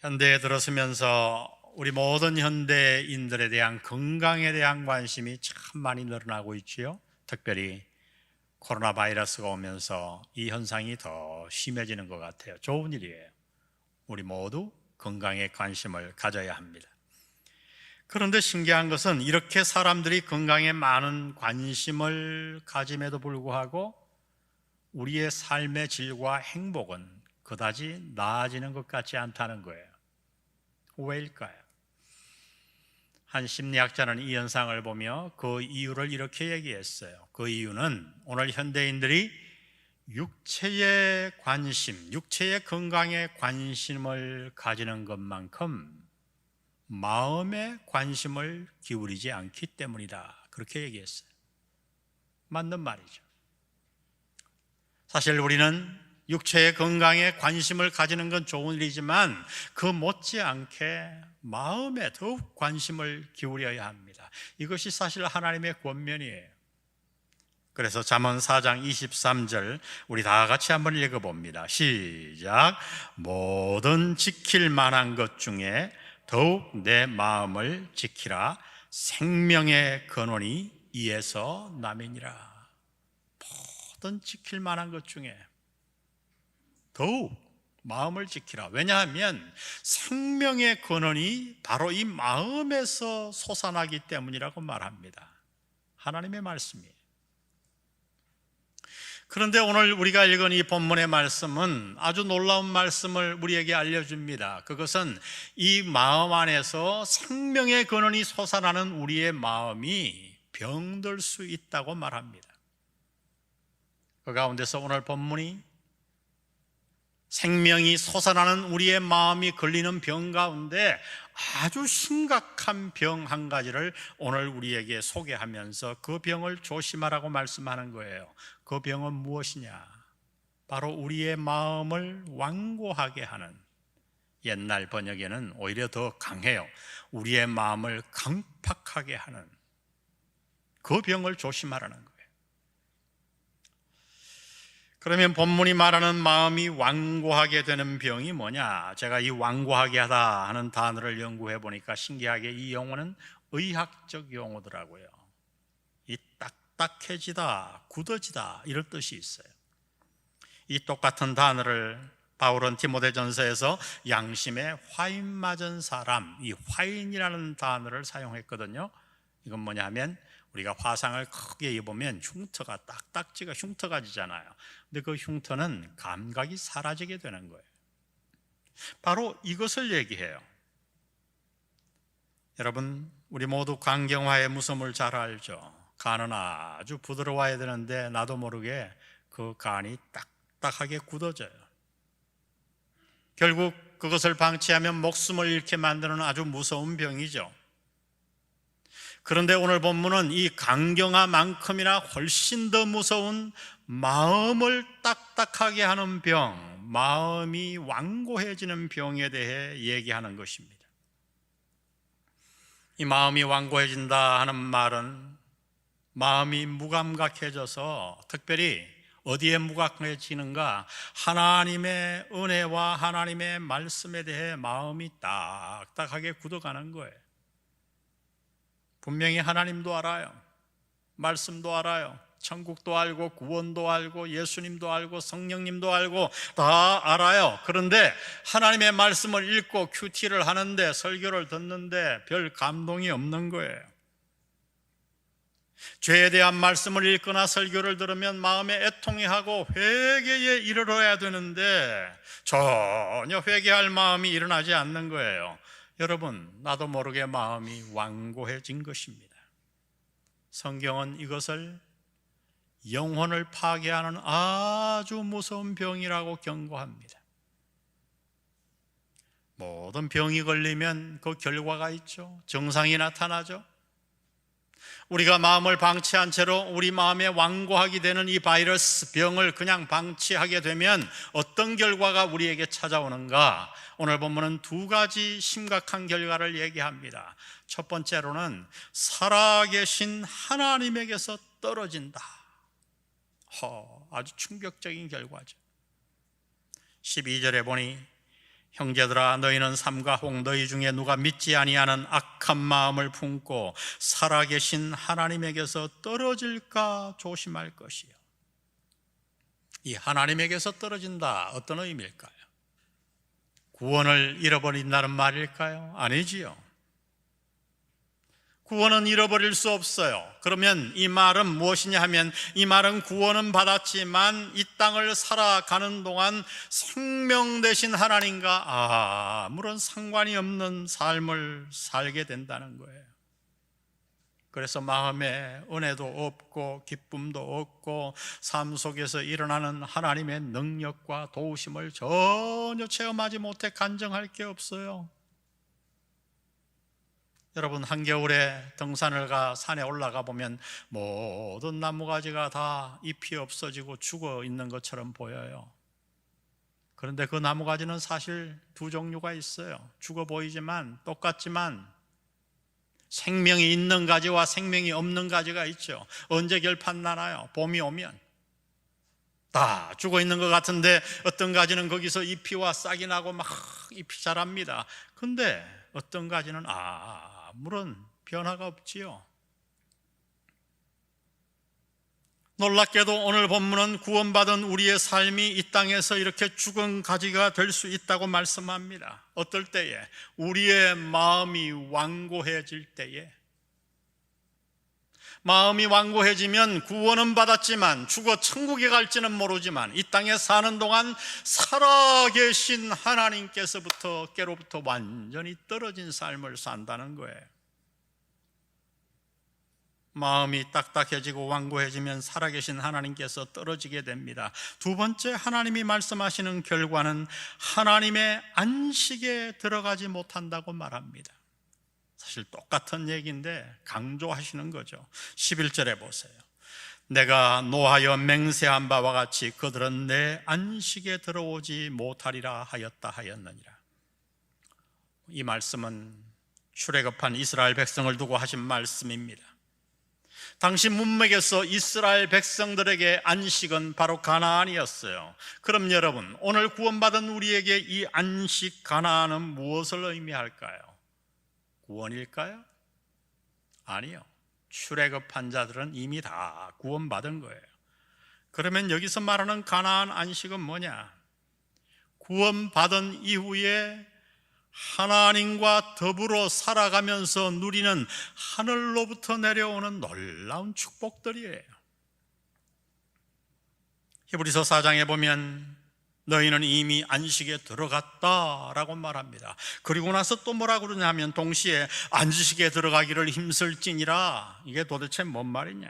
현대에 들어서면서 우리 모든 현대인들에 대한 건강에 대한 관심이 참 많이 늘어나고 있지요. 특별히 코로나 바이러스가 오면서 이 현상이 더 심해지는 것 같아요. 좋은 일이에요. 우리 모두 건강에 관심을 가져야 합니다. 그런데 신기한 것은 이렇게 사람들이 건강에 많은 관심을 가짐에도 불구하고 우리의 삶의 질과 행복은 그다지 나아지는 것 같지 않다는 거예요. 왜일까요? 한 심리학자는 이 현상을 보며 그 이유를 이렇게 얘기했어요. 그 이유는 오늘 현대인들이 육체의 관심, 육체의 건강에 관심을 가지는 것만큼 마음에 관심을 기울이지 않기 때문이다. 그렇게 얘기했어요. 맞는 말이죠. 사실 우리는 육체의 건강에 관심을 가지는 건 좋은 일이지만 그 못지않게 마음에 더욱 관심을 기울여야 합니다. 이것이 사실 하나님의 권면이에요. 그래서 잠언 4장 23절 우리 다 같이 한번 읽어봅니다. 시작. 모든 지킬 만한 것 중에 더욱 내 마음을 지키라. 생명의 근원이 이에서 남이니라. 모든 지킬 만한 것 중에 더욱 마음을 지키라. 왜냐하면 생명의 근원이 바로 이 마음에서 솟아나기 때문이라고 말합니다. 하나님의 말씀이에요. 그런데 오늘 우리가 읽은 이 본문의 말씀은 아주 놀라운 말씀을 우리에게 알려줍니다. 그것은 이 마음 안에서 생명의 근원이 솟아나는 우리의 마음이 병들 수 있다고 말합니다. 그 가운데서 오늘 본문이 생명이 솟아나는 우리의 마음이 걸리는 병 가운데 아주 심각한 병 한 가지를 오늘 우리에게 소개하면서 그 병을 조심하라고 말씀하는 거예요. 그 병은 무엇이냐? 바로 우리의 마음을 완고하게 하는, 옛날 번역에는 오히려 더 강해요. 우리의 마음을 강팍하게 하는 그 병을 조심하라는 거예요. 그러면 본문이 말하는 마음이 완고하게 되는 병이 뭐냐? 제가 이 완고하게 하다 하는 단어를 연구해 보니까 신기하게 이 용어는 의학적 용어더라고요. 이 딱딱해지다, 굳어지다 이런 뜻이 있어요. 이 똑같은 단어를 바울은 디모데전서에서 양심에 화인 맞은 사람, 이 화인이라는 단어를 사용했거든요. 이건 뭐냐면 우리가 화상을 크게 입으면 흉터가, 딱딱지가 흉터가 지잖아요. 근데 그 흉터는 감각이 사라지게 되는 거예요. 바로 이것을 얘기해요. 여러분, 우리 모두 간경화의 무서움을 잘 알죠. 간은 아주 부드러워야 되는데 나도 모르게 그 간이 딱딱하게 굳어져요. 결국 그것을 방치하면 목숨을 잃게 만드는 아주 무서운 병이죠. 그런데 오늘 본문은 이 간경화만큼이나 훨씬 더 무서운 마음을 딱딱하게 하는 병, 마음이 완고해지는 병에 대해 얘기하는 것입니다. 이 마음이 완고해진다 하는 말은 마음이 무감각해져서, 특별히 어디에 무감각해지는가? 하나님의 은혜와 하나님의 말씀에 대해 마음이 딱딱하게 굳어가는 거예요. 분명히 하나님도 알아요. 말씀도 알아요. 천국도 알고 구원도 알고 예수님도 알고 성령님도 알고 다 알아요. 그런데 하나님의 말씀을 읽고 큐티를 하는데, 설교를 듣는데 별 감동이 없는 거예요. 죄에 대한 말씀을 읽거나 설교를 들으면 마음에 애통해하고 회개에 이르러야 되는데 전혀 회개할 마음이 일어나지 않는 거예요. 여러분, 나도 모르게 마음이 완고해진 것입니다. 성경은 이것을 영혼을 파괴하는 아주 무서운 병이라고 경고합니다. 모든 병이 걸리면 그 결과가 있죠. 증상이 나타나죠. 우리가 마음을 방치한 채로 우리 마음에 완고하게 되는 이 바이러스 병을 그냥 방치하게 되면 어떤 결과가 우리에게 찾아오는가? 오늘 본문은 두 가지 심각한 결과를 얘기합니다. 첫 번째로는 살아계신 하나님에게서 떨어진다. 아주 충격적인 결과죠. 12절에 보니 형제들아, 너희는 삼가 혹 너희 중에 누가 믿지 아니하는 악한 마음을 품고 살아계신 하나님에게서 떨어질까 조심할 것이요. 이 하나님에게서 떨어진다, 어떤 의미일까요? 구원을 잃어버린다는 말일까요? 아니지요. 구원은 잃어버릴 수 없어요. 그러면 이 말은 무엇이냐 하면, 이 말은 구원은 받았지만 이 땅을 살아가는 동안 생명 되신 하나님과 아무런 상관이 없는 삶을 살게 된다는 거예요. 그래서 마음에 은혜도 없고 기쁨도 없고 삶 속에서 일어나는 하나님의 능력과 도우심을 전혀 체험하지 못해 간증할 게 없어요. 여러분, 한겨울에 등산을 가 산에 올라가 보면 모든 나무가지가 다 잎이 없어지고 죽어 있는 것처럼 보여요. 그런데 그 나무가지는 사실 두 종류가 있어요. 죽어 보이지만, 똑같지만 생명이 있는 가지와 생명이 없는 가지가 있죠. 언제 결판 나나요? 봄이 오면. 다 죽어 있는 것 같은데 어떤 가지는 거기서 잎이와 싹이 나고 막 잎이 자랍니다. 근데 어떤 가지는 아무런 변화가 없지요. 놀랍게도 오늘 본문은 구원받은 우리의 삶이 이 땅에서 이렇게 죽은 가지가 될 수 있다고 말씀합니다. 어떨 때에? 우리의 마음이 완고해질 때에. 마음이 완고해지면 구원은 받았지만 죽어 천국에 갈지는 모르지만 이 땅에 사는 동안 살아계신 하나님께로부터 완전히 떨어진 삶을 산다는 거예요. 마음이 딱딱해지고 완고해지면 살아계신 하나님께서 떨어지게 됩니다. 두 번째, 하나님이 말씀하시는 결과는 하나님의 안식에 들어가지 못한다고 말합니다. 사실 똑같은 얘기인데 강조하시는 거죠. 11절에 보세요. 내가 노하여 맹세한 바와 같이 그들은 내 안식에 들어오지 못하리라 하였다 하였느니라. 이 말씀은 출애굽한 이스라엘 백성을 두고 하신 말씀입니다. 당시 문맥에서 이스라엘 백성들에게 안식은 바로 가나안이었어요. 그럼 여러분, 오늘 구원받은 우리에게 이 안식 가나안은 무엇을 의미할까요? 구원일까요? 아니요. 출애굽한 자들은 이미 다 구원받은 거예요. 그러면 여기서 말하는 가나안 안식은 뭐냐? 구원받은 이후에 하나님과 더불어 살아가면서 누리는 하늘로부터 내려오는 놀라운 축복들이에요. 히브리서 4장에 보면 너희는 이미 안식에 들어갔다라고 말합니다. 그리고 나서 또 뭐라 그러냐면 동시에 안식에 들어가기를 힘쓸지니라. 이게 도대체 뭔 말이냐?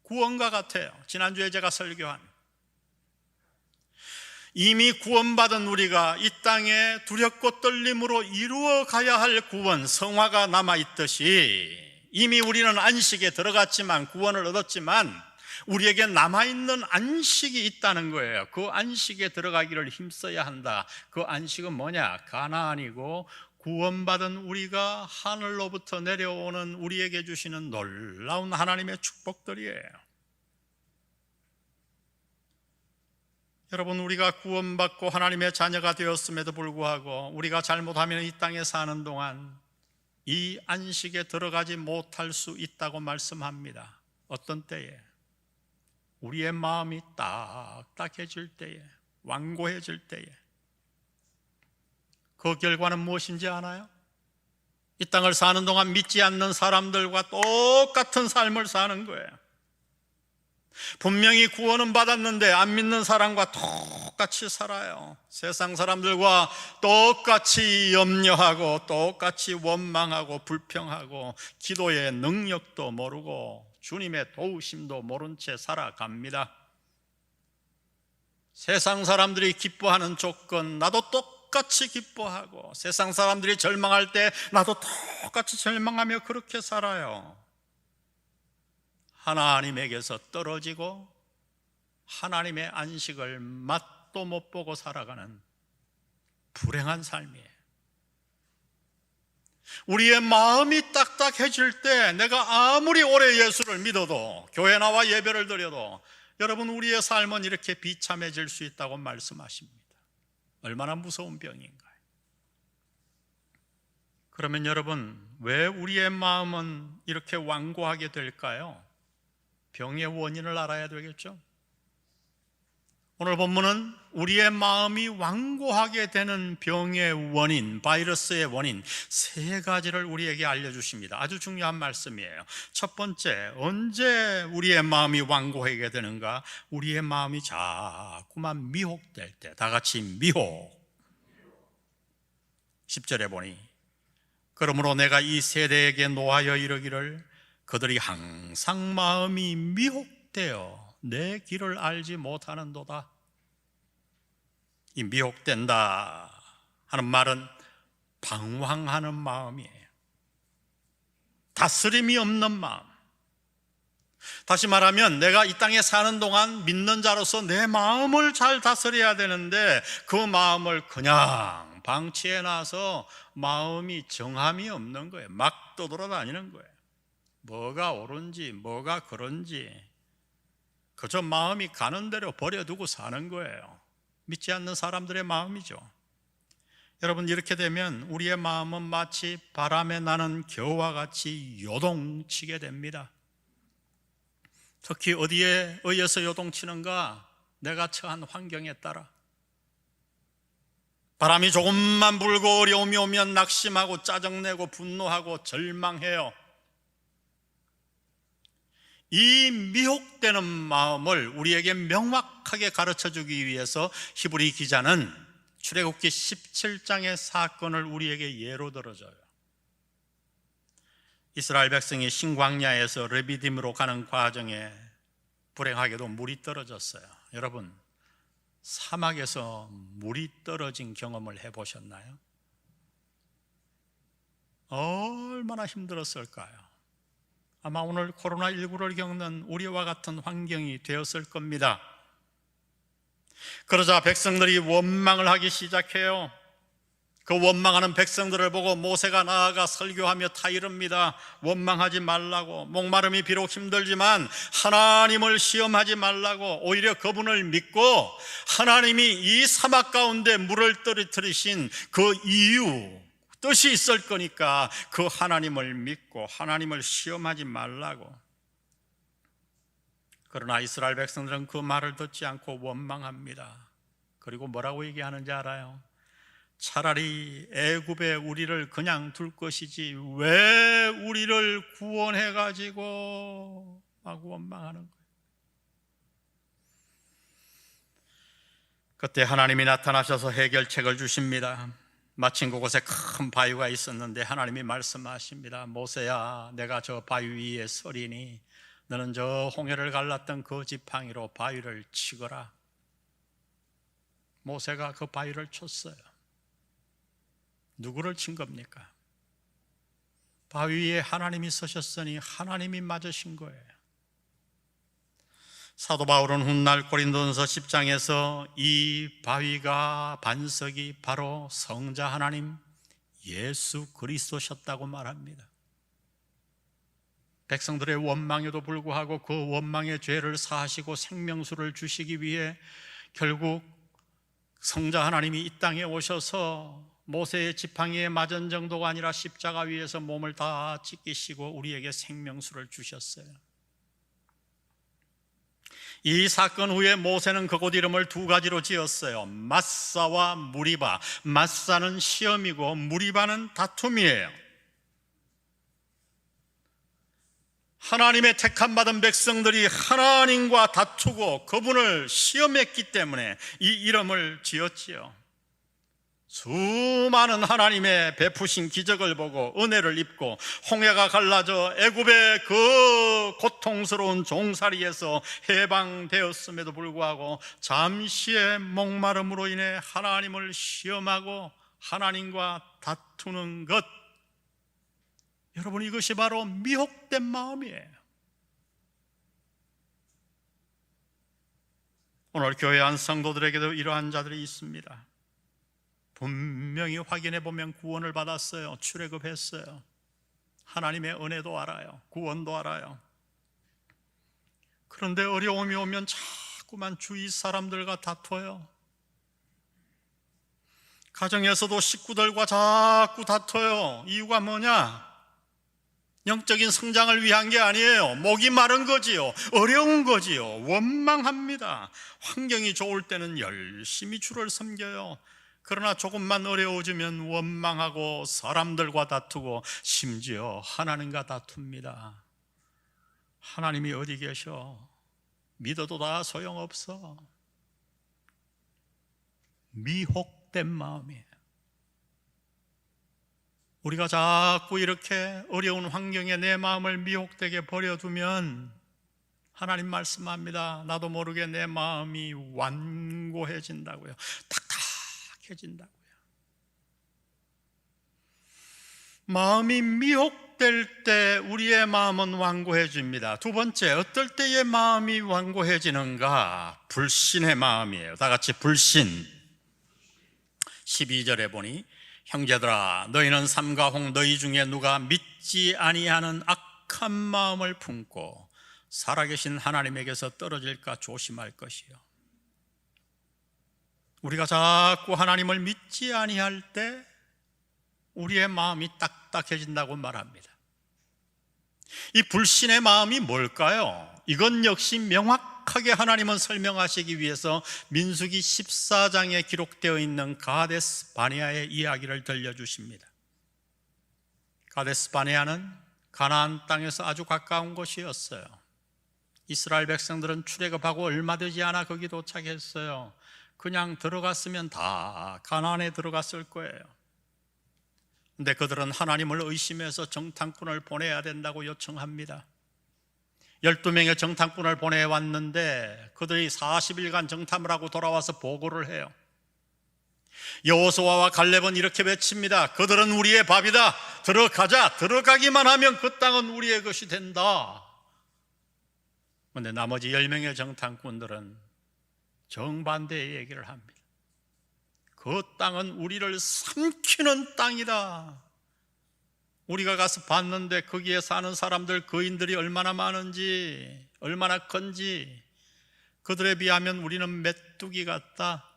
구원과 같아요. 지난주에 제가 설교한 이미 구원받은 우리가 이 땅에 두렵고 떨림으로 이루어가야 할 구원, 성화가 남아있듯이 이미 우리는 안식에 들어갔지만, 구원을 얻었지만 우리에게 남아있는 안식이 있다는 거예요. 그 안식에 들어가기를 힘써야 한다. 그 안식은 뭐냐? 가나안이고 구원받은 우리가 하늘로부터 내려오는 우리에게 주시는 놀라운 하나님의 축복들이에요. 여러분, 우리가 구원받고 하나님의 자녀가 되었음에도 불구하고 우리가 잘못하면 이 땅에 사는 동안 이 안식에 들어가지 못할 수 있다고 말씀합니다. 어떤 때에? 우리의 마음이 딱딱해질 때에, 완고해질 때에. 그 결과는 무엇인지 아나요? 이 땅을 사는 동안 믿지 않는 사람들과 똑같은 삶을 사는 거예요. 분명히 구원은 받았는데 안 믿는 사람과 똑같이 살아요. 세상 사람들과 똑같이 염려하고 똑같이 원망하고 불평하고 기도의 능력도 모르고 주님의 도우심도 모른 채 살아갑니다. 세상 사람들이 기뻐하는 조건 나도 똑같이 기뻐하고, 세상 사람들이 절망할 때 나도 똑같이 절망하며 그렇게 살아요. 하나님에게서 떨어지고 하나님의 안식을 맛도 못 보고 살아가는 불행한 삶이에요. 우리의 마음이 딱딱해질 때 내가 아무리 오래 예수를 믿어도, 교회 나와 예배를 드려도, 여러분, 우리의 삶은 이렇게 비참해질 수 있다고 말씀하십니다. 얼마나 무서운 병인가요? 그러면 여러분, 왜 우리의 마음은 이렇게 완고하게 될까요? 병의 원인을 알아야 되겠죠? 오늘 본문은 우리의 마음이 완고하게 되는 병의 원인, 바이러스의 원인 세 가지를 우리에게 알려주십니다. 아주 중요한 말씀이에요. 첫 번째, 언제 우리의 마음이 완고하게 되는가? 우리의 마음이 자꾸만 미혹될 때. 다 같이 미혹. 10절에 보니 그러므로 내가 이 세대에게 노하여 이르기를 그들이 항상 마음이 미혹되어 내 길을 알지 못하는도다. 이 미혹된다 하는 말은 방황하는 마음이에요. 다스림이 없는 마음. 다시 말하면 내가 이 땅에 사는 동안 믿는 자로서 내 마음을 잘 다스려야 되는데 그 마음을 그냥 방치해놔서 마음이 정함이 없는 거예요. 막 떠돌아다니는 거예요. 뭐가 옳은지 뭐가 그런지 그저 마음이 가는 대로 버려두고 사는 거예요. 믿지 않는 사람들의 마음이죠. 여러분, 이렇게 되면 우리의 마음은 마치 바람에 나는 겨와 같이 요동치게 됩니다. 특히 어디에 의해서 요동치는가? 내가 처한 환경에 따라. 바람이 조금만 불고 어려움이 오면 낙심하고 짜증내고 분노하고 절망해요. 이 미혹되는 마음을 우리에게 명확하게 가르쳐주기 위해서 히브리 기자는 출애굽기 17장의 사건을 우리에게 예로 들어줘요. 이스라엘 백성이 신광야에서 르비딤으로 가는 과정에 불행하게도 물이 떨어졌어요. 여러분, 사막에서 물이 떨어진 경험을 해보셨나요? 얼마나 힘들었을까요? 아마 오늘 코로나19를 겪는 우리와 같은 환경이 되었을 겁니다. 그러자 백성들이 원망을 하기 시작해요. 그 원망하는 백성들을 보고 모세가 나아가 설교하며 타이릅니다. 원망하지 말라고, 목마름이 비록 힘들지만 하나님을 시험하지 말라고, 오히려 그분을 믿고 하나님이 이 사막 가운데 물을 떨어뜨리신 그 이유, 뜻이 있을 거니까 그 하나님을 믿고 하나님을 시험하지 말라고. 그러나 이스라엘 백성들은 그 말을 듣지 않고 원망합니다. 그리고 뭐라고 얘기하는지 알아요? 차라리 애굽에 우리를 그냥 둘 것이지 왜 우리를 구원해가지고 하고 원망하는 거예요. 그때 하나님이 나타나셔서 해결책을 주십니다. 마침 그곳에 큰 바위가 있었는데 하나님이 말씀하십니다. 모세야, 내가 저 바위 위에 서리니 너는 저 홍해를 갈랐던 그 지팡이로 바위를 치거라. 모세가 그 바위를 쳤어요. 누구를 친 겁니까? 바위 위에 하나님이 서셨으니 하나님이 맞으신 거예요. 사도 바울은 훗날 고린도전서 10장에서 이 바위가 반석이 바로 성자 하나님 예수 그리스도셨다고 말합니다. 백성들의 원망에도 불구하고 그 원망의 죄를 사하시고 생명수를 주시기 위해 결국 성자 하나님이 이 땅에 오셔서 모세의 지팡이에 맞은 정도가 아니라 십자가 위에서 몸을 다 찢기시고 우리에게 생명수를 주셨어요. 이 사건 후에 모세는 그곳 이름을 두 가지로 지었어요. 마사와 무리바. 마사는 시험이고 무리바는 다툼이에요. 하나님의 택함받은 백성들이 하나님과 다투고 그분을 시험했기 때문에 이 이름을 지었지요. 수많은 하나님의 베푸신 기적을 보고 은혜를 입고 홍해가 갈라져 애굽의 그 고통스러운 종살이에서 해방되었음에도 불구하고 잠시의 목마름으로 인해 하나님을 시험하고 하나님과 다투는 것, 여러분, 이것이 바로 미혹된 마음이에요. 오늘 교회 안 성도들에게도 이러한 자들이 있습니다. 분명히 확인해 보면 구원을 받았어요. 출애굽했어요. 하나님의 은혜도 알아요. 구원도 알아요. 그런데 어려움이 오면 자꾸만 주위 사람들과 다퉈요. 가정에서도 식구들과 자꾸 다퉈요. 이유가 뭐냐? 영적인 성장을 위한 게 아니에요. 목이 마른 거지요. 어려운 거지요. 원망합니다. 환경이 좋을 때는 열심히 주를 섬겨요. 그러나 조금만 어려워지면 원망하고 사람들과 다투고 심지어 하나님과 다툽니다. 하나님이 어디 계셔? 믿어도 다 소용없어. 미혹된 마음이에요. 우리가 자꾸 이렇게 어려운 환경에 내 마음을 미혹되게 버려두면 하나님 말씀합니다. 나도 모르게 내 마음이 완고해진다고요. 딱딱해진다고요. 마음이 미혹될 때 우리의 마음은 완고해집니다. 두 번째, 어떨 때의 마음이 완고해지는가? 불신의 마음이에요. 다 같이 불신. 12절에 보니 형제들아 너희는 삼가 홍 너희 중에 누가 믿지 아니하는 악한 마음을 품고 살아계신 하나님에게서 떨어질까 조심할 것이요. 우리가 자꾸 하나님을 믿지 아니할 때 우리의 마음이 딱딱해진다고 말합니다. 이 불신의 마음이 뭘까요? 이건 역시 명확하게 하나님은 설명하시기 위해서 민수기 14장에 기록되어 있는 가데스 바네아의 이야기를 들려주십니다. 가데스 바네아는 가나안 땅에서 아주 가까운 곳이었어요. 이스라엘 백성들은 출애굽하고 얼마 되지 않아 거기 도착했어요. 그냥 들어갔으면 다 가나안에 들어갔을 거예요. 근데 그들은 하나님을 의심해서 정탐꾼을 보내야 된다고 요청합니다. 12명의 정탐꾼을 보내왔는데 그들이 40일간 정탐을 하고 돌아와서 보고를 해요. 여호수아와 갈렙은 이렇게 외칩니다. 그들은 우리의 밥이다. 들어가자. 들어가기만 하면 그 땅은 우리의 것이 된다. 그런데 나머지 10명의 정탐꾼들은 정반대의 얘기를 합니다. 그 땅은 우리를 삼키는 땅이다. 우리가 가서 봤는데 거기에 사는 사람들, 거인들이 얼마나 많은지, 얼마나 큰지, 그들에 비하면 우리는 메뚜기 같다.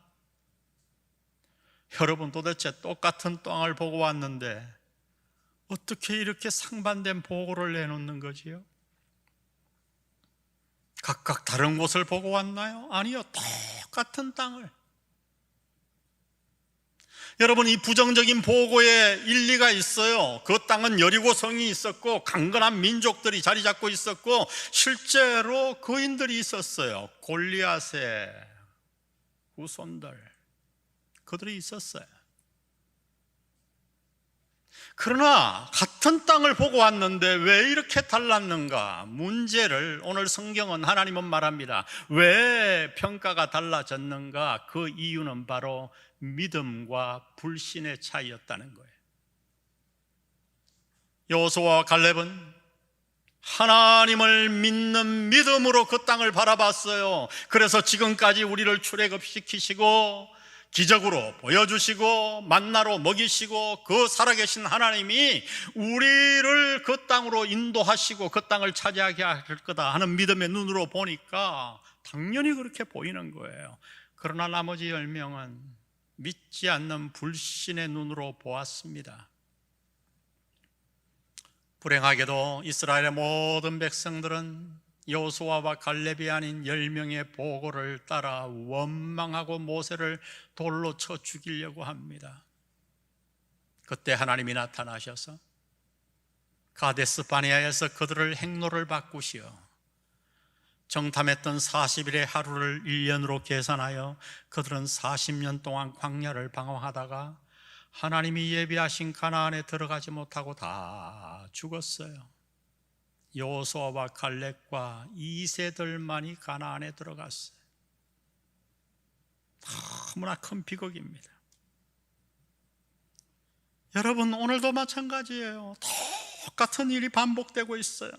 여러분, 도대체 똑같은 땅을 보고 왔는데 어떻게 이렇게 상반된 보고를 내놓는 거지요? 각각 다른 곳을 보고 왔나요? 아니요, 똑같은 땅을. 여러분, 이 부정적인 보고에 일리가 있어요. 그 땅은 여리고 성이 있었고 강건한 민족들이 자리 잡고 있었고 실제로 거인들이 있었어요. 골리앗의 후손들, 그들이 있었어요. 그러나 같은 땅을 보고 왔는데 왜 이렇게 달랐는가? 문제를 오늘 성경은, 하나님은 말합니다. 왜 평가가 달라졌는가? 그 이유는 바로 믿음과 불신의 차이였다는 거예요. 여호수아와 갈렙은 하나님을 믿는 믿음으로 그 땅을 바라봤어요. 그래서 지금까지 우리를 출애굽시키시고 기적으로 보여주시고 만나로 먹이시고 그 살아계신 하나님이 우리를 그 땅으로 인도하시고 그 땅을 차지하게 할 거다 하는 믿음의 눈으로 보니까 당연히 그렇게 보이는 거예요. 그러나 나머지 10명은 믿지 않는 불신의 눈으로 보았습니다. 불행하게도 이스라엘의 모든 백성들은 여호수아와 갈렙이 아닌 10명의 보고를 따라 원망하고 모세를 돌로 쳐 죽이려고 합니다. 그때 하나님이 나타나셔서 가데스 바네아에서 그들을 행로를 바꾸시어 정탐했던 40일의 하루를 1년으로 계산하여 그들은 40년 동안 광야를 방황하다가 하나님이 예비하신 가나안에 들어가지 못하고 다 죽었어요. 여호수아와 갈렙과 2세들만이 가나안에 들어갔어요. 너무나 큰 비극입니다. 여러분, 오늘도 마찬가지예요. 똑같은 일이 반복되고 있어요.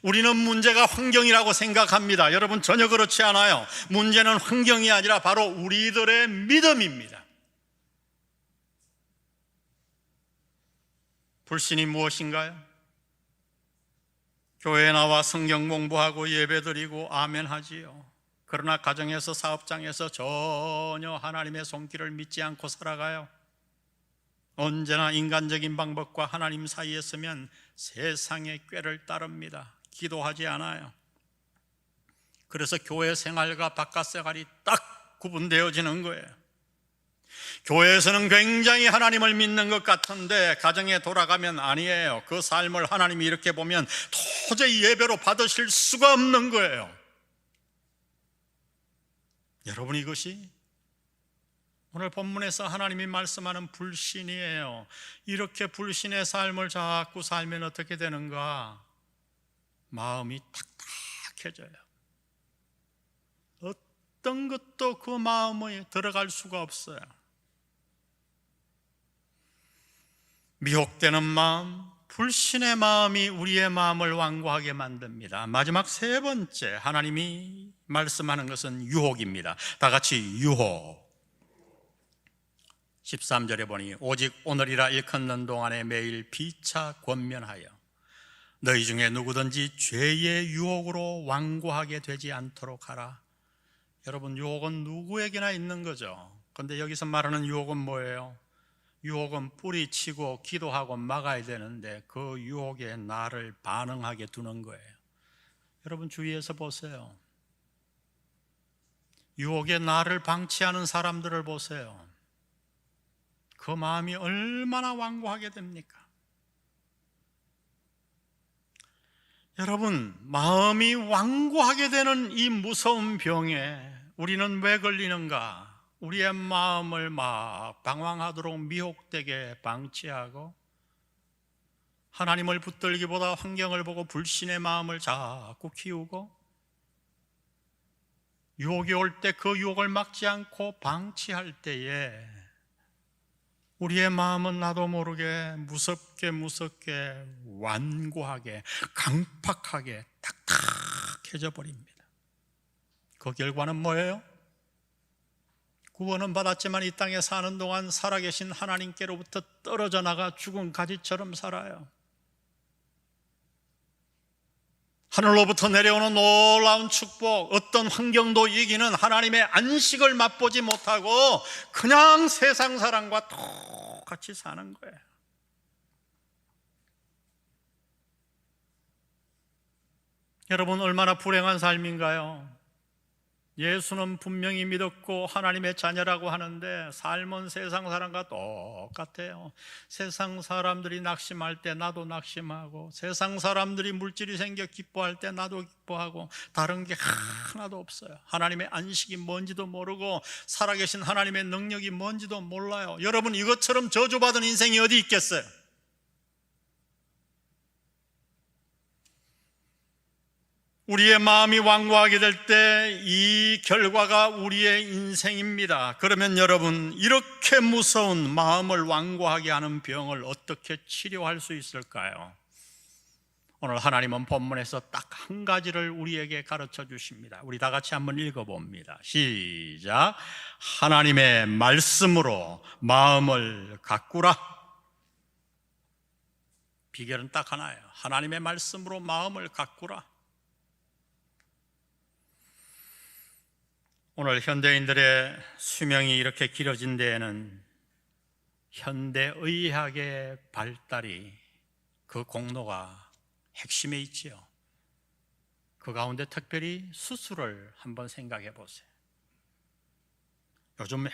우리는 문제가 환경이라고 생각합니다. 여러분, 전혀 그렇지 않아요. 문제는 환경이 아니라 바로 우리들의 믿음입니다. 불신이 무엇인가요? 교회에 나와 성경 공부하고 예배드리고 아멘 하지요. 그러나 가정에서, 사업장에서 전혀 하나님의 손길을 믿지 않고 살아가요. 언제나 인간적인 방법과 하나님 사이에 서면 세상의 꾀를 따릅니다. 기도하지 않아요. 그래서 교회 생활과 바깥 생활이 딱 구분되어지는 거예요. 교회에서는 굉장히 하나님을 믿는 것 같은데 가정에 돌아가면 아니에요. 그 삶을 하나님이 이렇게 보면 도저히 예배로 받으실 수가 없는 거예요. 여러분, 이것이 오늘 본문에서 하나님이 말씀하는 불신이에요. 이렇게 불신의 삶을 자꾸 살면 어떻게 되는가? 마음이 탁탁해져요. 어떤 것도 그 마음에 들어갈 수가 없어요. 미혹되는 마음, 불신의 마음이 우리의 마음을 완고하게 만듭니다. 마지막 세 번째, 하나님이 말씀하는 것은 유혹입니다. 다 같이 유혹. 13절에 보니 오직 오늘이라 일컫는 동안에 매일 피차 권면하여 너희 중에 누구든지 죄의 유혹으로 완고하게 되지 않도록 하라. 여러분, 유혹은 누구에게나 있는 거죠. 그런데 여기서 말하는 유혹은 뭐예요? 유혹은 뿌리치고 기도하고 막아야 되는데 그 유혹에 나를 반응하게 두는 거예요. 여러분, 주위에서 보세요. 유혹에 나를 방치하는 사람들을 보세요. 그 마음이 얼마나 완고하게 됩니까? 여러분, 마음이 완고하게 되는 이 무서운 병에 우리는 왜 걸리는가? 우리의 마음을 막 방황하도록 미혹되게 방치하고 하나님을 붙들기보다 환경을 보고 불신의 마음을 자꾸 키우고 유혹이 올 때 그 유혹을 막지 않고 방치할 때에 우리의 마음은 나도 모르게 무섭게 완고하게 강팍하게 탁탁해져 버립니다. 그 결과는 뭐예요? 구원은 받았지만 이 땅에 사는 동안 살아계신 하나님께로부터 떨어져 나가 죽은 가지처럼 살아요. 하늘로부터 내려오는 놀라운 축복, 어떤 환경도 이기는 하나님의 안식을 맛보지 못하고 그냥 세상 사람과 똑같이 사는 거예요. 여러분, 얼마나 불행한 삶인가요? 예수는 분명히 믿었고 하나님의 자녀라고 하는데 삶은 세상 사람과 똑같아요. 세상 사람들이 낙심할 때 나도 낙심하고, 세상 사람들이 물질이 생겨 기뻐할 때 나도 기뻐하고, 다른 게 하나도 없어요. 하나님의 안식이 뭔지도 모르고 살아계신 하나님의 능력이 뭔지도 몰라요. 여러분, 이것처럼 저주받은 인생이 어디 있겠어요? 우리의 마음이 완고하게 될 때 이 결과가 우리의 인생입니다. 그러면 여러분, 이렇게 무서운 마음을 완고하게 하는 병을 어떻게 치료할 수 있을까요? 오늘 하나님은 본문에서 딱 한 가지를 우리에게 가르쳐 주십니다. 우리 다 같이 한번 읽어봅니다. 시작. 하나님의 말씀으로 마음을 가꾸라. 비결은 딱 하나예요. 하나님의 말씀으로 마음을 가꾸라. 오늘 현대인들의 수명이 이렇게 길어진 데에는 현대의학의 발달이 그 공로가 핵심에 있지요. 그 가운데 특별히 수술을 한번 생각해 보세요. 요즘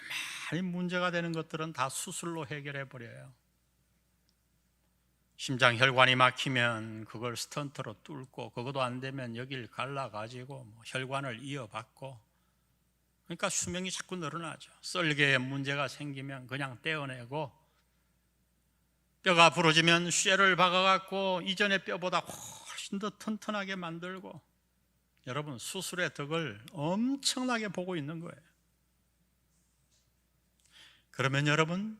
많이 문제가 되는 것들은 다 수술로 해결해 버려요. 심장 혈관이 막히면 그걸 스턴트로 뚫고, 그것도 안 되면 여길 갈라가지고 혈관을 이어받고, 그러니까 수명이 자꾸 늘어나죠. 썰개에 문제가 생기면 그냥 떼어내고, 뼈가 부러지면 쇠를 박아갖고 이전의 뼈보다 훨씬 더 튼튼하게 만들고, 여러분, 수술의 덕을 엄청나게 보고 있는 거예요. 그러면 여러분,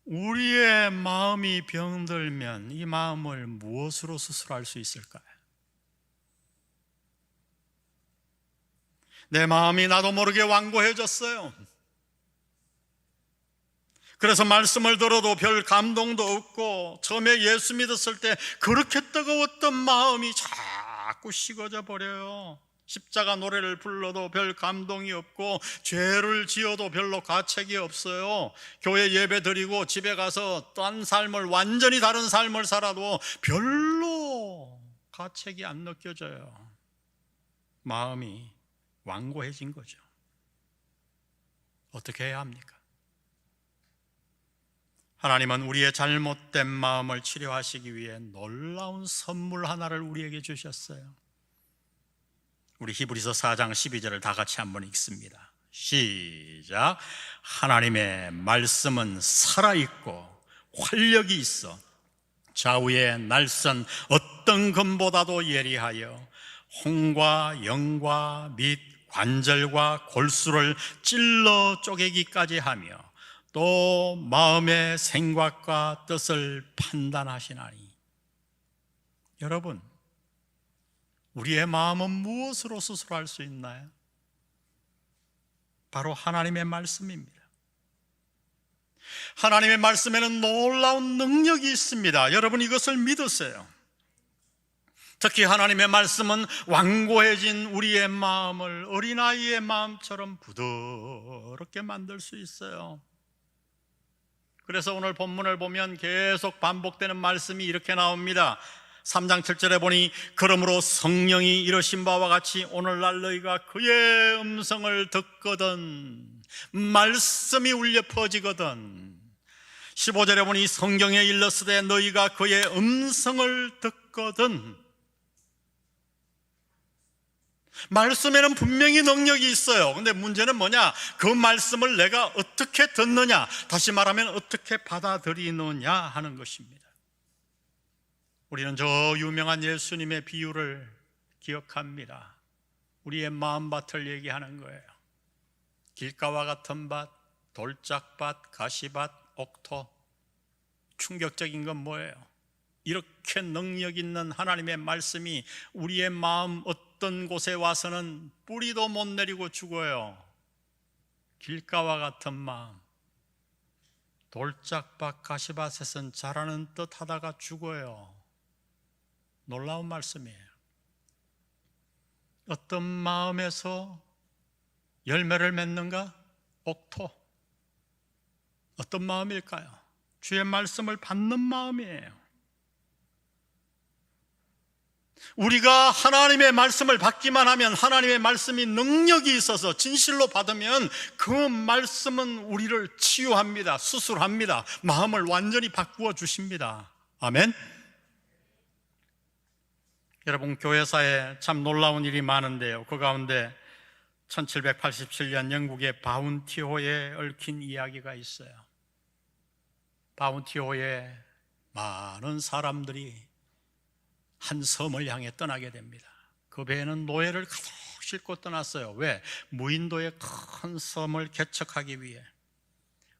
우리의 마음이 병들면 이 마음을 무엇으로 수술할 수 있을까요? 내 마음이 나도 모르게 완고해졌어요. 그래서 말씀을 들어도 별 감동도 없고, 처음에 예수 믿었을 때 그렇게 뜨거웠던 마음이 자꾸 식어져 버려요. 십자가 노래를 불러도 별 감동이 없고 죄를 지어도 별로 가책이 없어요. 교회 예배 드리고 집에 가서 딴 삶을, 완전히 다른 삶을 살아도 별로 가책이 안 느껴져요. 마음이 완고해진 거죠. 어떻게 해야 합니까? 하나님은 우리의 잘못된 마음을 치료하시기 위해 놀라운 선물 하나를 우리에게 주셨어요. 우리 히브리서 4장 12절을 다 같이 한번 읽습니다. 시작. 하나님의 말씀은 살아있고 활력이 있어 좌우의 날선 어떤 검보다도 예리하여 홍과 영과 및 관절과 골수를 찔러 쪼개기까지 하며 또 마음의 생각과 뜻을 판단하시나니. 여러분, 우리의 마음은 무엇으로 수술할 수 있나요? 바로 하나님의 말씀입니다. 하나님의 말씀에는 놀라운 능력이 있습니다. 여러분, 이것을 믿으세요. 특히 하나님의 말씀은 완고해진 우리의 마음을 어린아이의 마음처럼 부드럽게 만들 수 있어요. 그래서 오늘 본문을 보면 계속 반복되는 말씀이 이렇게 나옵니다. 3장 7절에 보니 그러므로 성령이 이르신 바와 같이 오늘날 너희가 그의 음성을 듣거든 말씀이 울려 퍼지거든. 15절에 보니 성경에 일렀으되 너희가 그의 음성을 듣거든. 말씀에는 분명히 능력이 있어요. 근데 문제는 뭐냐? 그 말씀을 내가 어떻게 듣느냐, 다시 말하면 어떻게 받아들이느냐 하는 것입니다. 우리는 저 유명한 예수님의 비유를 기억합니다. 우리의 마음밭을 얘기하는 거예요. 길가와 같은 밭, 돌짝밭, 가시밭, 옥토. 충격적인 건 뭐예요? 이렇게 능력 있는 하나님의 말씀이 우리의 마음 어떤 곳에 와서는 뿌리도 못 내리고 죽어요. 길가와 같은 마음, 돌짝밭, 가시밭에선 자라는 듯 하다가 죽어요. 놀라운 말씀이에요. 어떤 마음에서 열매를 맺는가? 옥토. 어떤 마음일까요? 주의 말씀을 받는 마음이에요. 우리가 하나님의 말씀을 받기만 하면, 하나님의 말씀이 능력이 있어서 진실로 받으면 그 말씀은 우리를 치유합니다. 수술합니다. 마음을 완전히 바꾸어 주십니다. 아멘. 여러분, 교회사에 참 놀라운 일이 많은데요, 그 가운데 1787년 영국의 바운티호에 얽힌 이야기가 있어요. 바운티호에 많은 사람들이 한 섬을 향해 떠나게 됩니다. 그 배에는 노예를 가득 싣고 떠났어요. 왜? 무인도의 큰 섬을 개척하기 위해.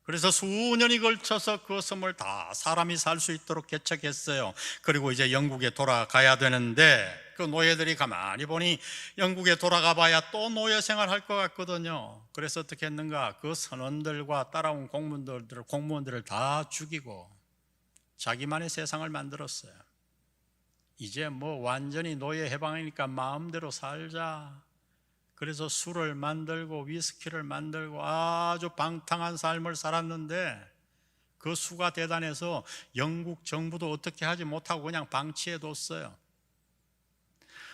그래서 수년이 걸쳐서 그 섬을 다 사람이 살 수 있도록 개척했어요. 그리고 이제 영국에 돌아가야 되는데 그 노예들이 가만히 보니 영국에 돌아가 봐야 또 노예 생활할 것 같거든요. 그래서 어떻게 했는가? 그 선원들과 따라온 공무원들을 다 죽이고 자기만의 세상을 만들었어요. 이제 뭐 완전히 노예 해방이니까 마음대로 살자. 그래서 술을 만들고 위스키를 만들고 아주 방탕한 삶을 살았는데 그 수가 대단해서 영국 정부도 어떻게 하지 못하고 그냥 방치해뒀어요.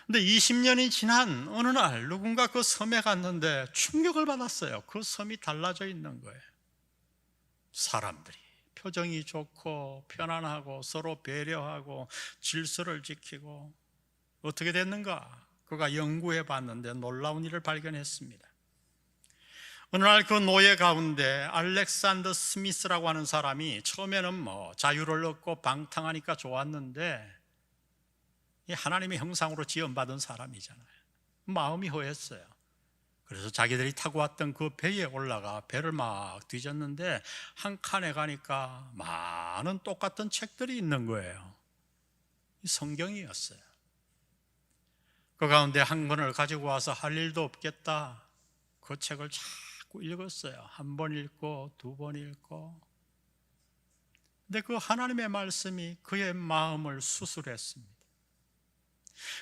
근데 20년이 지난 어느 날 누군가 그 섬에 갔는데 충격을 받았어요. 그 섬이 달라져 있는 거예요. 사람들이 표정이 좋고 편안하고 서로 배려하고 질서를 지키고. 어떻게 됐는가? 그가 연구해 봤는데 놀라운 일을 발견했습니다. 어느 날 그 노예 가운데 알렉산더 스미스라고 하는 사람이 처음에는 뭐 자유를 얻고 방탕하니까 좋았는데 하나님의 형상으로 지음받은 사람이잖아요. 마음이 허했어요. 그래서 자기들이 타고 왔던 그 배에 올라가 배를 막 뒤졌는데 한 칸에 가니까 많은 똑같은 책들이 있는 거예요. 성경이었어요. 그 가운데 한 권을 가지고 와서 할 일도 없겠다, 그 책을 자꾸 읽었어요. 한 번 읽고 두 번 읽고. 근데 그 하나님의 말씀이 그의 마음을 수술했습니다.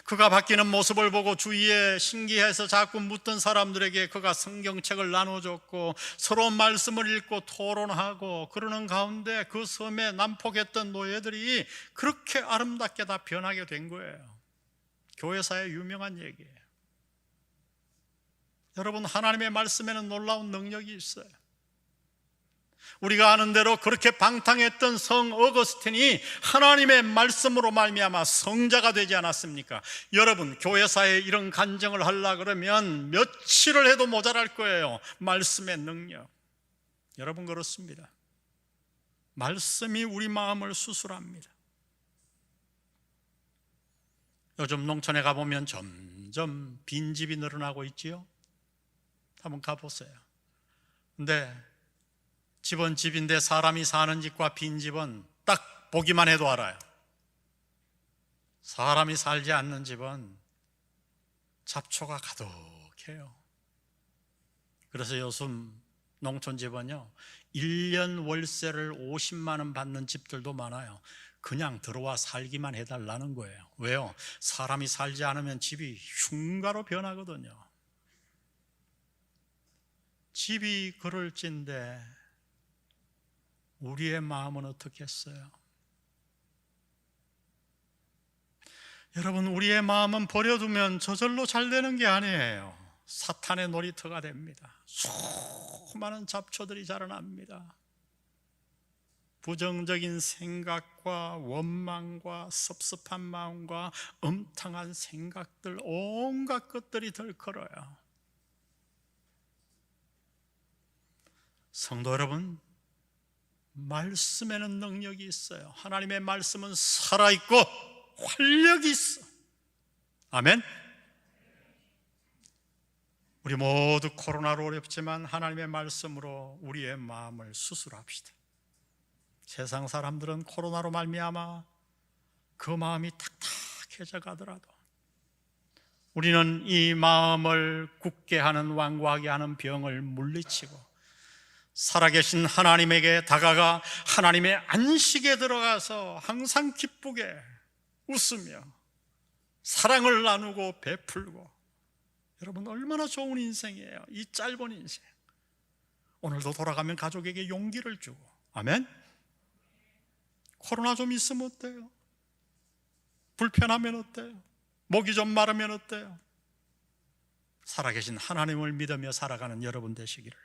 그가 바뀌는 모습을 보고 주위에 신기해서 자꾸 묻던 사람들에게 그가 성경책을 나눠줬고 서로 말씀을 읽고 토론하고 그러는 가운데 그 섬에 난폭했던 노예들이 그렇게 아름답게 다 변하게 된 거예요. 교회사의 유명한 얘기예요. 여러분, 하나님의 말씀에는 놀라운 능력이 있어요. 우리가 아는 대로 그렇게 방탕했던 성 어거스틴이 하나님의 말씀으로 말미암아 성자가 되지 않았습니까? 여러분, 교회사에 이런 간증을 하려고 그러면 며칠을 해도 모자랄 거예요. 말씀의 능력. 여러분, 그렇습니다. 말씀이 우리 마음을 수술합니다. 요즘 농촌에 가보면 점점 빈집이 늘어나고 있지요. 한번 가보세요. 근데 집은 집인데 사람이 사는 집과 빈집은 딱 보기만 해도 알아요. 사람이 살지 않는 집은 잡초가 가득해요. 그래서 요즘 농촌 집은요 1년 월세를 50만 원 받는 집들도 많아요. 그냥 들어와 살기만 해달라는 거예요. 왜요? 사람이 살지 않으면 집이 흉가로 변하거든요. 집이 그럴진데 우리의 마음은 어떻겠어요? 여러분, 우리의 마음은 버려두면 저절로 잘 되는 게 아니에요. 사탄의 놀이터가 됩니다. 수많은 잡초들이 자라납니다. 부정적인 생각과 원망과 섭섭한 마음과 음탕한 생각들, 온갖 것들이 덜커러요. 성도 여러분, 말씀에는 능력이 있어요. 하나님의 말씀은 살아있고 활력이 있어. 아멘. 우리 모두 코로나로 어렵지만 하나님의 말씀으로 우리의 마음을 수술합시다. 세상 사람들은 코로나로 말미암아 그 마음이 탁탁해져 가더라도 우리는 이 마음을 굳게 하는, 완고하게 하는 병을 물리치고 살아계신 하나님에게 다가가 하나님의 안식에 들어가서 항상 기쁘게 웃으며 사랑을 나누고 베풀고, 여러분 얼마나 좋은 인생이에요. 이 짧은 인생. 오늘도 돌아가면 가족에게 용기를 주고. 아멘. 코로나 좀 있으면 어때요? 불편하면 어때요? 목이 좀 마르면 어때요? 살아계신 하나님을 믿으며 살아가는 여러분 되시기를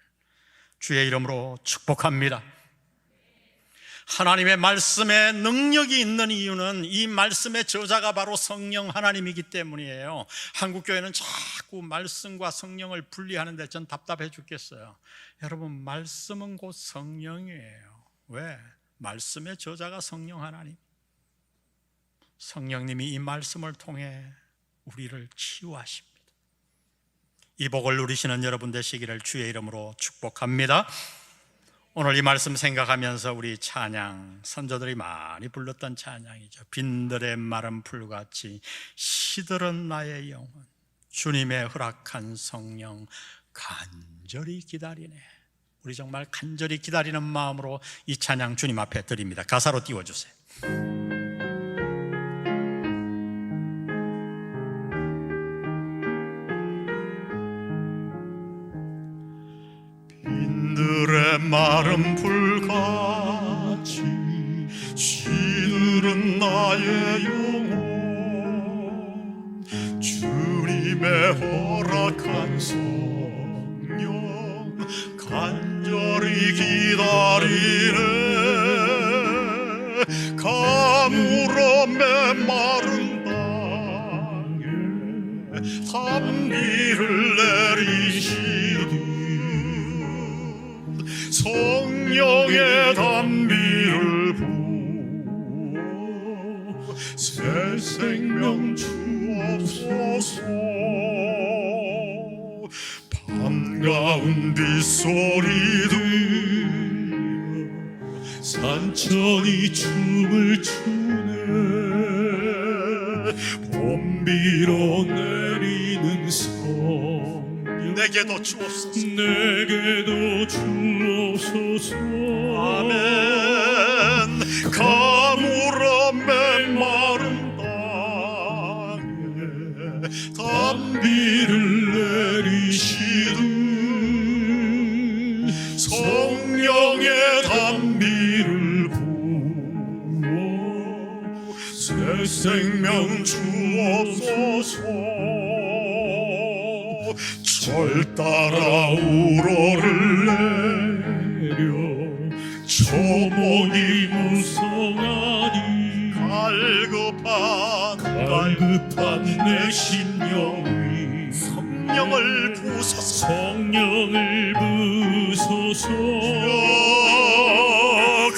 주의 이름으로 축복합니다. 하나님의 말씀에 능력이 있는 이유는 이 말씀의 저자가 바로 성령 하나님이기 때문이에요. 한국교회는 자꾸 말씀과 성령을 분리하는데 전 답답해 죽겠어요. 여러분, 말씀은 곧 성령이에요. 왜? 말씀의 저자가 성령 하나님. 성령님이 이 말씀을 통해 우리를 치유하십니다. 이 복을 누리시는 여러분 되시기를 주의 이름으로 축복합니다. 오늘 이 말씀 생각하면서 우리 찬양, 선조들이 많이 불렀던 찬양이죠. 빈들의 마른 풀같이 시들은 나의 영혼, 주님의 허락한 성령 간절히 기다리네. 우리 정말 간절히 기다리는 마음으로 이 찬양 주님 앞에 드립니다. 가사로 띄워주세요. 빈들의 마른 풀같이 시들은 나의 영혼, 주님의 허락한 성령 간절히 기다리네. 가물어 메마른 땅에 단비를 내리시니 성령의 단비를 부어 새 생명 주옵소서. 반가운 빗소리 들려 산천이 춤을 추네. 봄비로 내리는 성령 내게도 주옵소서. 내게도 주옵소서. 아멘. 가물어 메마른 땅에 단비를 내리시는 성령의 단비를 부어 새 생명 주옵소서. 절 따라 우러를 내려 초목이 무성하니 갈급한 내 심령이 성령을 부소서.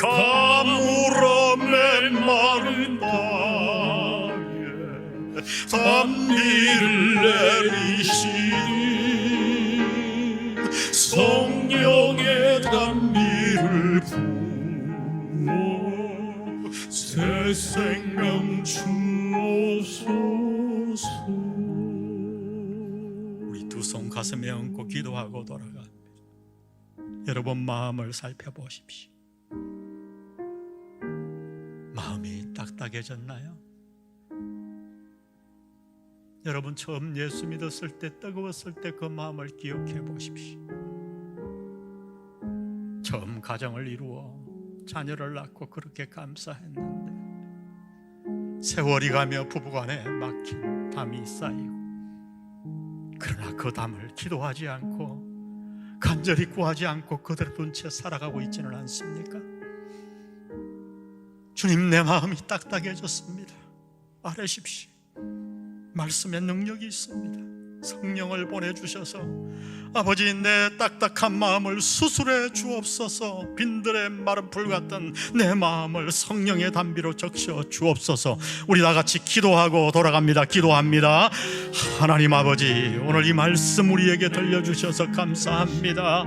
가물어 메마른 땅에 단비를 내리시는 성령의 단비를 부어 새 생명 주옵소서. 우리 두 손 가슴에 얹고 기도하고 돌아갑니다. 여러분 마음을 살펴보십시오. 마음이 딱딱해졌나요? 여러분 처음 예수 믿었을 때, 뜨거웠을 때 그 마음을 기억해 보십시오. 처음 가정을 이루어 자녀를 낳고 그렇게 감사했는데 세월이 가며 부부간에 막힌 담이 쌓이고, 그러나 그 담을 기도하지 않고 간절히 구하지 않고 그대로 둔 채 살아가고 있지는 않습니까? 주님, 내 마음이 딱딱해졌습니다. 아뢰십시오. 말씀에 능력이 있습니다. 성령을 보내주셔서 아버지, 내 딱딱한 마음을 수술해 주옵소서. 빈들의 마른 불 같던 내 마음을 성령의 단비로 적셔 주옵소서. 우리 다 같이 기도하고 돌아갑니다. 기도합니다. 하나님 아버지, 오늘 이 말씀 우리에게 들려주셔서 감사합니다.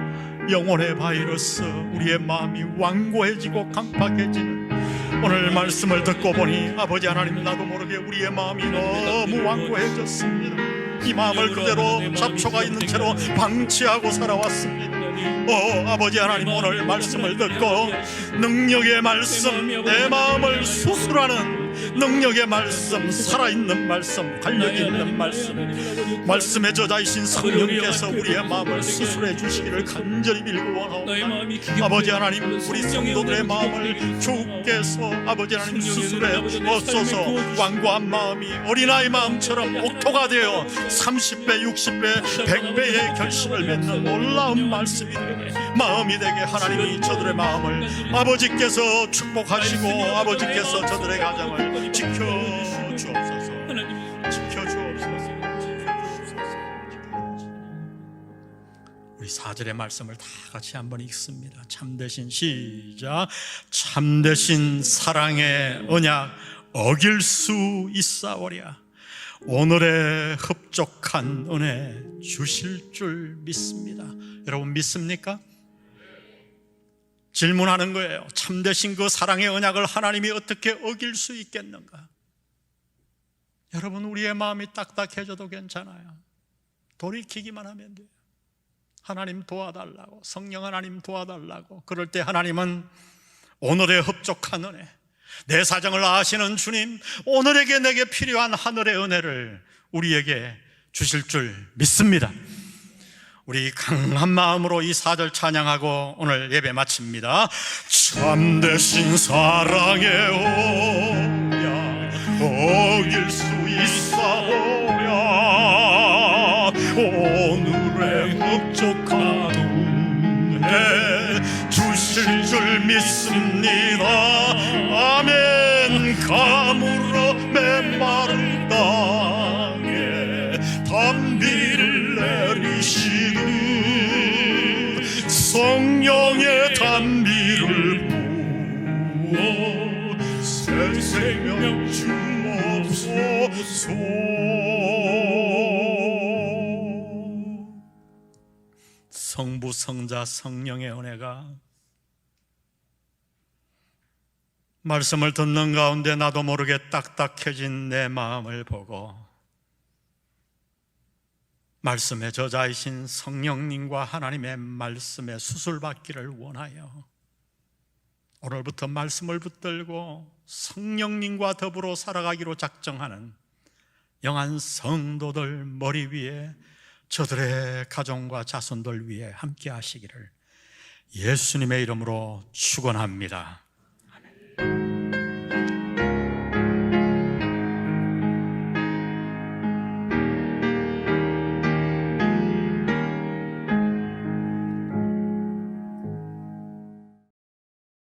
영혼의 바이러스, 우리의 마음이 완고해지고 강팍해지는 오늘 말씀을 듣고 보니 아버지 하나님, 나도 모르게 우리의 마음이 너무 완고해졌습니다. 이 마음을 그대로 잡초가 있는 채로 방치하고 살아왔습니다. 아버지 하나님, 오늘 말씀을 듣고 능력의 말씀, 내 마음을 수술하는 능력의 말씀, 살아있는 말씀, 활력있는 말씀, 말씀의 저자이신 성령께서 우리의 마음을 수술해 주시기를 간절히 빌고 원하옵나이다. 아버지 하나님, 우리 성도들의 마음을 주께서 아버지 하나님 수술해 주옵소서. 완고한 마음이 어린아이 마음처럼 옥토가 되어 30배, 60배, 100배의 결실을 맺는 놀라운 말씀이 되게, 마음이 되게 하나님이 저들의 마음을 아버지께서 축복하시고 아버지께서 저들의 가정을 지켜주옵소서. 지켜주옵소서. 우리 4절의 말씀을 다 같이 한번 읽습니다. 참되신, 시작. 참되신 사랑의 언약 어길 수 있사오랴. 오늘의 흡족한 은혜 주실 줄 믿습니다. 여러분 믿습니까? 질문하는 거예요. 참되신 그 사랑의 언약을 하나님이 어떻게 어길 수 있겠는가? 여러분, 우리의 마음이 딱딱해져도 괜찮아요. 돌이키기만 하면 돼요. 하나님 도와달라고, 성령 하나님 도와달라고. 그럴 때 하나님은 오늘의 흡족한 은혜, 내 사정을 아시는 주님, 오늘에게 내게 필요한 하늘의 은혜를 우리에게 주실 줄 믿습니다. 우리 강한 마음으로 이 4절 찬양하고 오늘 예배 마칩니다. 참되신 사랑의 언약 어길 수 있사오랴. 오늘의 흡족한 은혜 주실 줄 믿습니다. 아멘. 가물어 메마른 땅에 단비를 내리시는 성령의 단비를 부어 새 생명 주옵소서. 성부, 성자, 성령의 은혜가 말씀을 듣는 가운데 나도 모르게 딱딱해진 내 마음을 보고 말씀의 저자이신 성령님과 하나님의 말씀에 수술받기를 원하여 오늘부터 말씀을 붙들고 성령님과 더불어 살아가기로 작정하는 영한 성도들 머리 위에, 저들의 가정과 자손들 위에 함께 하시기를 예수님의 이름으로 축원합니다.